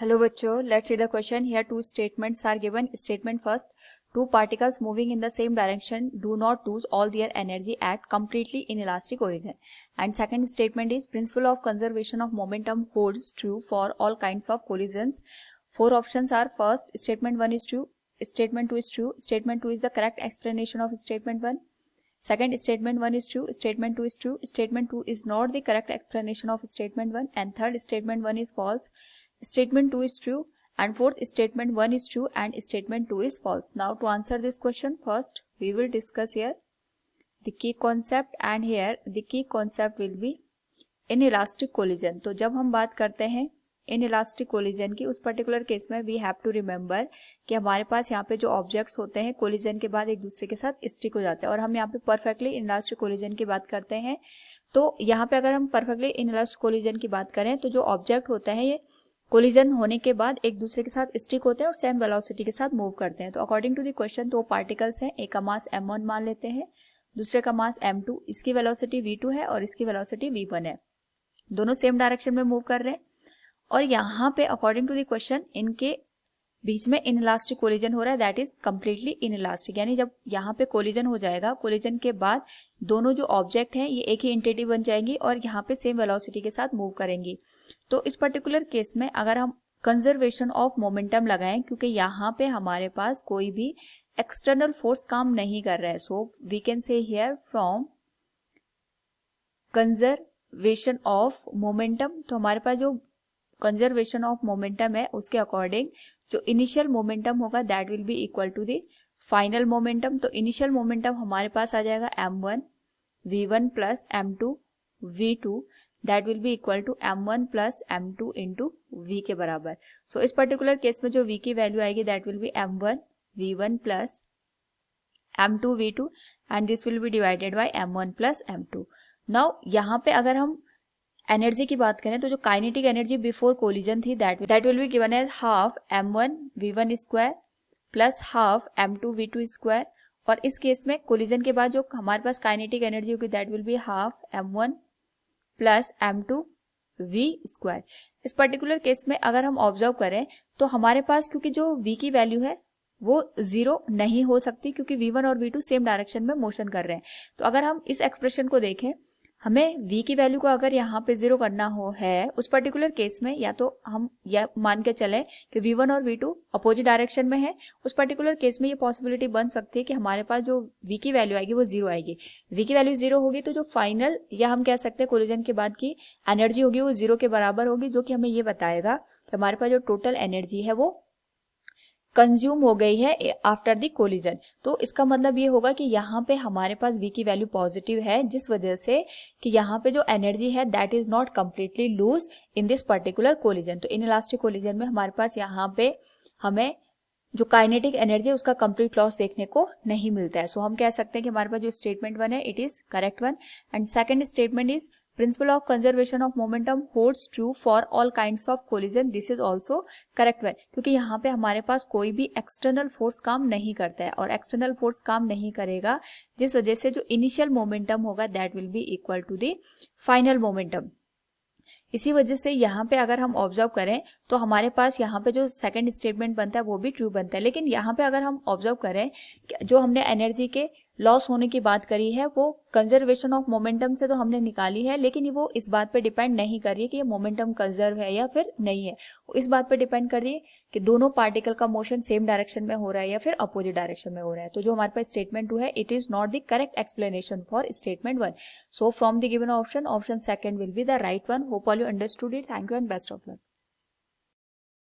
Hello बच्चों, let's see the question. Here two statements are given. Statement first, two particles moving in the same direction do not lose all their energy at completely inelastic origin. And second statement is principle of conservation of momentum holds true for all kinds of collisions. Four options are: first, statement 1 is true, statement 2 is true, statement 2 is the correct explanation of statement 1. Second, statement 1 is true, statement 2 is true, statement 2 is not the correct explanation of statement 1. And third, statement 1 is false, statement 2 is true, and fourth, statement 1 is true and statement 2 is false. Now to answer this question, first we will discuss here the key concept, and here the key concept will be inelastic collision. तो जब हम बात करते हैं inelastic collision की, उस particular case में we have to remember कि हमारे पास यहाँ पे जो ऑब्जेक्ट्स होते हैं कोलिजन के बाद एक दूसरे के साथ स्टिक हो जाते हैं, और हम यहाँ पे परफेक्टली इनइलास्टिक कोलिजन की बात करते हैं. तो यहाँ पे अगर हम परफेक्टली इनइलास्टिक कोलिजन की बात करें तो जो ऑब्जेक्ट होते हैं ये कोलिजन होने के बाद एक दूसरे के साथ स्टिक होते हैं और सेम वेलोसिटी के साथ मूव करते हैं. तो अकॉर्डिंग टू द क्वेश्चन दो पार्टिकल्स हैं, एक का मास m1 मान लेते हैं, दूसरे का मास m2, इसकी वेलोसिटी v2 है और इसकी वेलोसिटी v1 है. दोनों सेम डायरेक्शन में मूव कर रहे हैं और यहाँ पे अकॉर्डिंग टू द क्वेश्चन इनके बीच में इनइलास्टिक कोलिजन हो रहा है, दैट इज कंप्लीटली इनइलास्टिक. यानी जब यहाँ पे कोलिजन हो जाएगा, कोलिजन के बाद दोनों जो ऑब्जेक्ट हैं ये एक ही एंटिटी बन जाएंगी और यहाँ पे सेम वेलोसिटी के साथ मूव करेंगी. तो इस पर्टिकुलर केस में अगर हम कंजर्वेशन ऑफ मोमेंटम लगाएं, क्योंकि यहाँ पे हमारे पास कोई भी एक्सटर्नल फोर्स काम नहीं कर रहा है, so we can say here from conservation of momentum. तो हमारे पास जो कंजर्वेशन ऑफ मोमेंटम है उसके अकॉर्डिंग जो इनिशियल मोमेंटम होगा that will be equal to the final momentum. तो इनिशियल मोमेंटम हमारे पास आ जाएगा m1 v1 plus m2 v2, that will be equal to m1 plus m2 into v के बराबर. सो इस पर्टिकुलर केस में जो v की वैल्यू आएगी that will B m1 v1 plus m2 v2 and this will be divided by m1 plus m2. Now यहाँ पे अगर हम एनर्जी की बात करें तो जो काइनेटिक एनर्जी बिफोर कोलिजन थी that will be given as half m1 v1 square plus half m2 v2 square, और इस केस में कोलिजन के बाद जो हमारे पास काइनेटिक एनर्जी होगी that will be half m1 plus m2 v square. इस पर्टिकुलर केस में अगर हम ऑब्जर्व करें तो हमारे पास क्योंकि जो v की वैल्यू है वो जीरो नहीं हो सकती, क्योंकि v1 और v2 सेम डायरेक्शन में मोशन कर रहे हैं. तो अगर हम इस एक्सप्रेशन को देखें, हमें v की वैल्यू को अगर यहाँ पे जीरो करना हो है उस पर्टिकुलर केस में, या तो हम यह मान के चलें कि v1 और v2 अपोजिट डायरेक्शन में है, उस पर्टिकुलर केस में ये पॉसिबिलिटी बन सकती है कि हमारे पास जो v की वैल्यू आएगी वो जीरो आएगी. v की वैल्यू जीरो होगी तो जो फाइनल, या हम कह सकते हैं कोलिजन के बाद की एनर्जी होगी वो जीरो के बराबर होगी, जो कि हमें ये बताएगा कि हमारे पास जो टोटल एनर्जी है वो कंज्यूम हो गई है आफ्टर द कोलिजन. तो इसका मतलब ये होगा कि यहाँ पे हमारे पास v की वैल्यू पॉजिटिव है, जिस वजह से कि यहाँ पे जो एनर्जी है that is not completely lose in this particular collision. तो इनइलास्टिक कोलिजन में हमारे पास यहाँ पे हमें जो काइनेटिक एनर्जी है उसका कंप्लीट लॉस देखने को नहीं मिलता है. सो हम कह सकते हैं कि हमारे पास जो स्टेटमेंट वन है it is correct one. And second statement is principle of conservation of momentum holds true for all kinds of collision, this is also correct one. क्योंकि यहाँ पे हमारे पास कोई भी एक्सटर्नल फोर्स काम नहीं करता है, और एक्सटर्नल फोर्स काम नहीं करेगा जिस वजह से जो इनिशियल मोमेंटम होगा that will be equal to the final momentum. इसी वजह से यहाँ पे अगर हम ऑब्जर्व करें तो हमारे पास यहाँ पे जो सेकंड स्टेटमेंट बनता है वो भी ट्रू बनता है. लेकिन यहाँ पे अगर हम ऑब्जर्व करें जो हमने एनर्जी के लॉस होने की बात करी है वो कंजर्वेशन ऑफ मोमेंटम से तो हमने निकाली है, लेकिन वो इस बात पे डिपेंड नहीं कर रही है कि ये मोमेंटम कंजर्व है या फिर नहीं है. वो इस बात पे डिपेंड कर रही है कि दोनों पार्टिकल का मोशन सेम डायरेक्शन में हो रहा है या फिर अपोजिट डायरेक्शन में हो रहा है. तो जो हमारे पास स्टेटमेंट 2 है it is not the correct explanation for statement 1. So from the given option second will be the right one. Hope all you understood it. Thank you and best of luck.